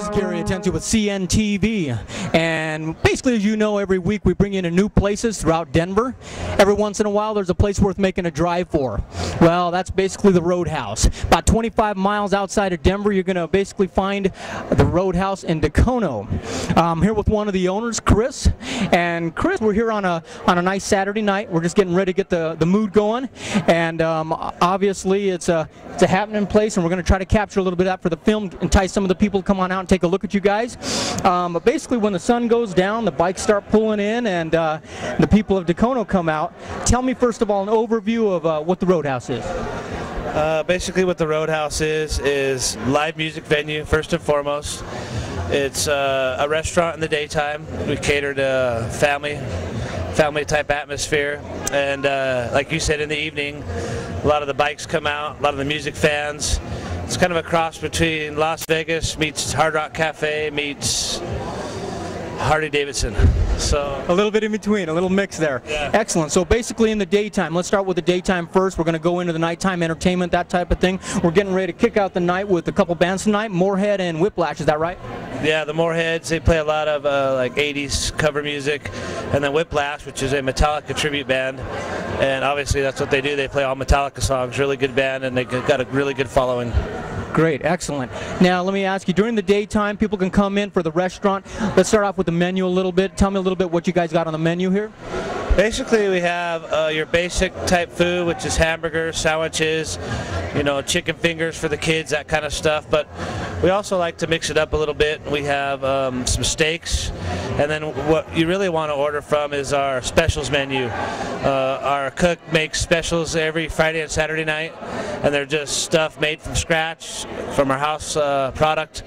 is Gary Atencio with CNTV, and basically, as you know, every week we bring you into new places throughout Denver. Every once in a while there's a place worth making a drive for. Well, that's basically the Roadhouse. About 25 miles outside of Denver, you're going to basically find the Roadhouse in Dacono. I'm here with one of the owners, Chris, and Chris, we're here on a nice Saturday night. We're just getting ready to get the mood going, and obviously it's a happening place, and we're going to try to capture a little bit of that for the film, entice some of the people to come on out and take a look at you guys. But basically, when the sun goes down, the bikes start pulling in, and the people of Dacono come out. Tell me first of all an overview of what the Roadhouse is. Basically what the Roadhouse is live music venue first and foremost. It's a restaurant in the daytime. We cater to family type atmosphere, and like you said, in the evening a lot of the bikes come out, a lot of the music fans. It's kind of a cross between Las Vegas meets Hard Rock Cafe meets Harley-Davidson. So a little bit in between, a little mix there. Yeah. Excellent. So basically in the daytime, let's start with the daytime first. We're going to go into the nighttime entertainment, that type of thing. We're getting ready to kick out the night with a couple bands tonight, Moorhead and Whiplash, is that right? Yeah, the Moorheads, they play a lot of like 80s cover music, and then Whiplash, which is a Metallica tribute band, and obviously that's what they do. They play all Metallica songs. Really good band, and they got a really good following. Great, excellent. Now let me ask you, during the daytime people can come in for the restaurant. Let's start off with the menu a little bit. Tell me a little bit what you guys got on the menu here. Basically we have your basic type food, which is hamburgers, sandwiches, you know, chicken fingers for the kids, that kind of stuff, but we also like to mix it up a little bit. We have some steaks, and then what you really want to order from is our specials menu. Our cook makes specials every Friday and Saturday night, and they're just stuff made from scratch from our house product,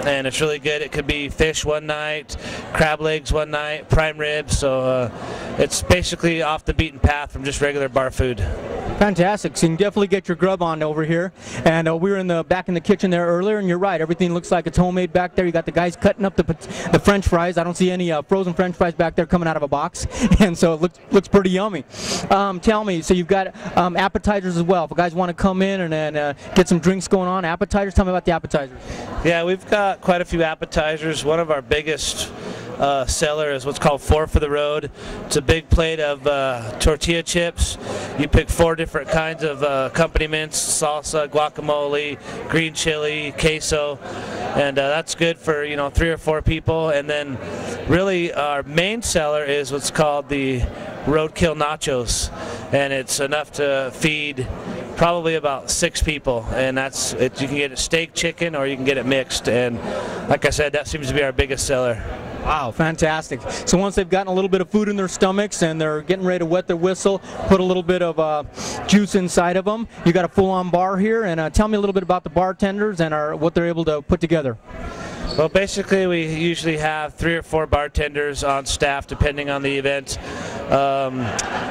and it's really good. It could be fish one night, crab legs one night, prime ribs, so it's basically off the beaten path from just regular bar food. Fantastic. So you can definitely get your grub on over here. And we were back in the kitchen there earlier, and you're right. Everything looks like it's homemade back there. You got the guys cutting up the French fries. I don't see any frozen French fries back there coming out of a box, and so it looks pretty yummy. Tell me, so you've got appetizers as well. If you guys want to come in and get some drinks going on, appetizers. Tell me about the appetizers. Yeah, we've got quite a few appetizers. One of our biggest seller is what's called 4 for the Road. It's a big plate of tortilla chips. You pick 4 different kinds of accompaniments: salsa, guacamole, green chili, queso, and that's good for 3 or 4 people. And then really our main seller is what's called the Roadkill Nachos, and it's enough to feed probably about 6 people, and that's it. You can get it steak, chicken, or you can get it mixed, and like I said, that seems to be our biggest seller. Wow, fantastic. So once they've gotten a little bit of food in their stomachs and they're getting ready to wet their whistle, put a little bit of juice inside of them, you got a full-on bar here, and tell me a little bit about the bartenders and what they're able to put together. Well, basically we usually have 3 or 4 bartenders on staff depending on the event.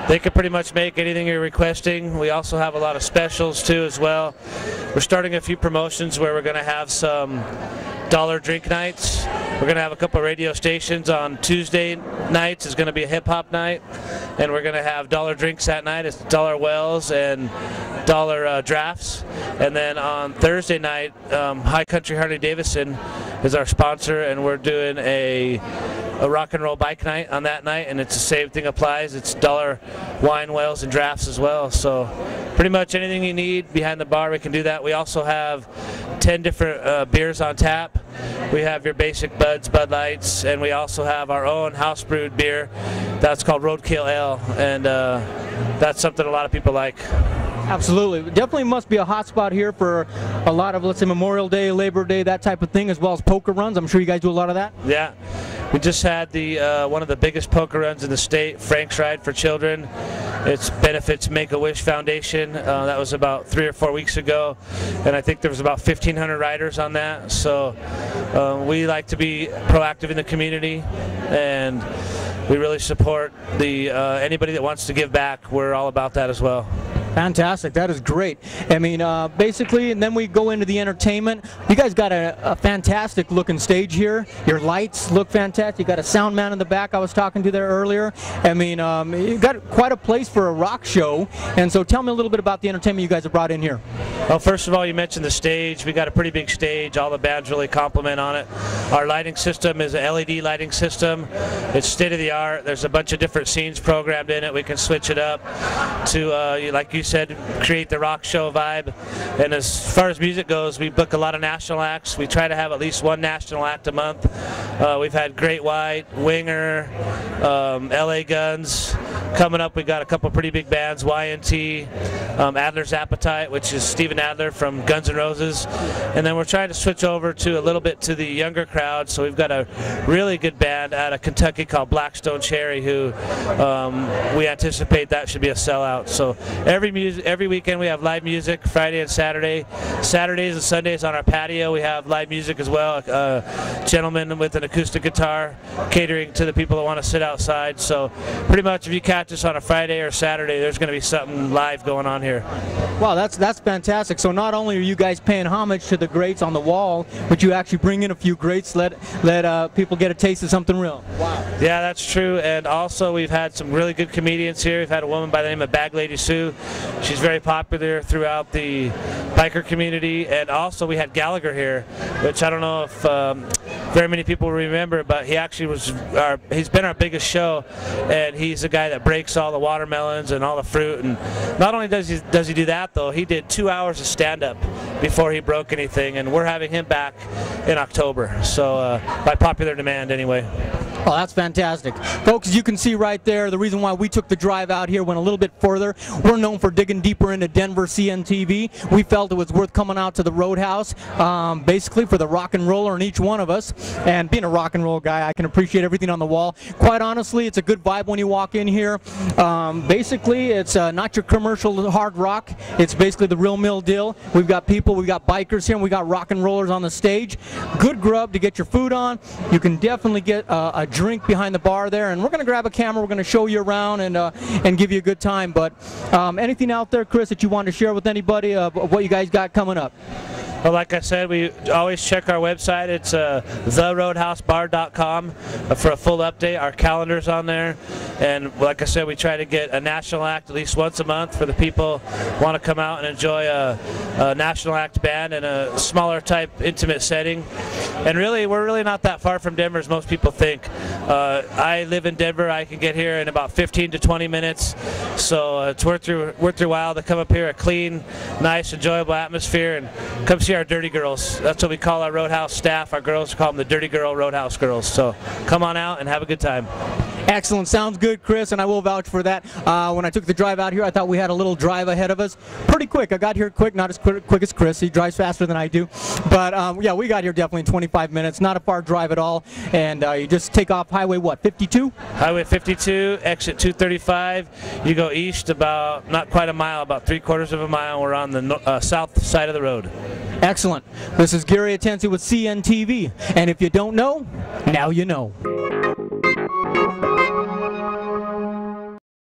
They can pretty much make anything you're requesting. We also have a lot of specials too as well. We're starting a few promotions where we're going to have some dollar drink nights. We're going to have a couple of radio stations on Tuesday nights. It's going to be a hip-hop night, and we're going to have dollar drinks that night. It's dollar wells and dollar drafts. And then on Thursday night, High Country Harley-Davidson is our sponsor, and we're doing a rock and roll bike night on that night, and it's the same thing applies. It's dollar wine wells and drafts as well. So pretty much anything you need behind the bar, we can do that. We also have 10 different beers on tap. We have your basic Buds, Bud Lights, and we also have our own house brewed beer that's called Roadkill Ale, and that's something a lot of people like. Absolutely. Definitely must be a hot spot here for a lot of, let's say, Memorial Day, Labor Day, that type of thing, as well as poker runs. I'm sure you guys do a lot of that. Yeah. We just had one of the biggest poker runs in the state, Frank's Ride for Children. It benefits Make-A-Wish Foundation. That was about 3 or 4 weeks ago, and I think there was about 1,500 riders on that. So we like to be proactive in the community, and we really support anybody that wants to give back. We're all about that as well. Fantastic. That is great. I mean, basically, and then we go into the entertainment. You guys got a fantastic looking stage here. Your lights look fantastic. You got a sound man in the back I was talking to there earlier. I mean, you got quite a place for a rock show. And so tell me a little bit about the entertainment you guys have brought in here. Well, first of all, you mentioned the stage. We got a pretty big stage. All the bands really compliment on it. Our lighting system is an LED lighting system. It's state of the art. There's a bunch of different scenes programmed in it. We can switch it up to, like you said, create the rock show vibe. And as far as music goes, we book a lot of national acts. We try to have at least one national act a month. We've had Great White, Winger, LA Guns. Coming up, we got a couple pretty big bands, Y&T, Adler's Appetite, which is Steven Adler from Guns N' Roses. And then we're trying to switch over to a little bit to the younger crowd. So we've got a really good band out of Kentucky called Blackstone Cherry, who we anticipate that should be a sellout. So every weekend we have live music, Friday and Saturday. Saturdays and Sundays on our patio we have live music as well. A gentleman with an acoustic guitar catering to the people that want to sit outside. So pretty much if you catch us on a Friday or Saturday, there's going to be something live going on here. Wow, that's fantastic. So not only are you guys paying homage to the greats on the wall, but you actually bring in a few greats, let people get a taste of something real. Wow. Yeah, that's true. And also we've had some really good comedians here. We've had a woman by the name of Bag Lady Sue. She's very popular throughout the biker community. And also we had Gallagher here, which I don't know if very many people remember, but he actually he's been our biggest show, and he's the guy that breaks all the watermelons and all the fruit. And not only does he do that though, he did 2 hours of stand-up before he broke anything, and we're having him back in October, so by popular demand anyway. Oh, that's fantastic. Folks, as you can see right there, the reason why we took the drive out here went a little bit further. We're known for digging deeper into Denver CNTV. We felt it was worth coming out to the Roadhouse, basically for the rock and roller in each one of us. And being a rock and roll guy, I can appreciate everything on the wall. Quite honestly, it's a good vibe when you walk in here. Basically, it's not your commercial hard rock. It's basically the real mill deal. We've got people, we've got bikers here, and we got rock and rollers on the stage. Good grub to get your food on. You can definitely get a drink behind the bar there, and we're going to grab a camera. We're going to show you around and give you a good time. But anything out there, Chris, that you want to share with anybody of what you guys got coming up? Well, like I said, we always check our website. It's theroadhousebar.com for a full update. Our calendar's on there. And like I said, we try to get a national act at least once a month for the people who want to come out and enjoy a national act band in a smaller type intimate setting. And really, we're really not that far from Denver as most people think. I live in Denver. I can get here in about 15 to 20 minutes. So it's worth your while to come up here, a clean, nice, enjoyable atmosphere, and come see our Dirty Girls. That's what we call our Roadhouse staff. Our girls call them the Dirty Girl Roadhouse Girls. So come on out and have a good time. Excellent. Sounds good, Chris, and I will vouch for that. When I took the drive out here, I thought we had a little drive ahead of us. Pretty quick. I got here quick, not as quick as Chris. He drives faster than I do. But, yeah, we got here definitely in 25 minutes. Not a far drive at all. And you just take off Highway, what, 52? Highway 52, exit 235. You go east about, not quite a mile, about 3/4 of a mile. We're on the south side of the road. Excellent. This is Gary Atensi with CNTV. And if you don't know, now you know.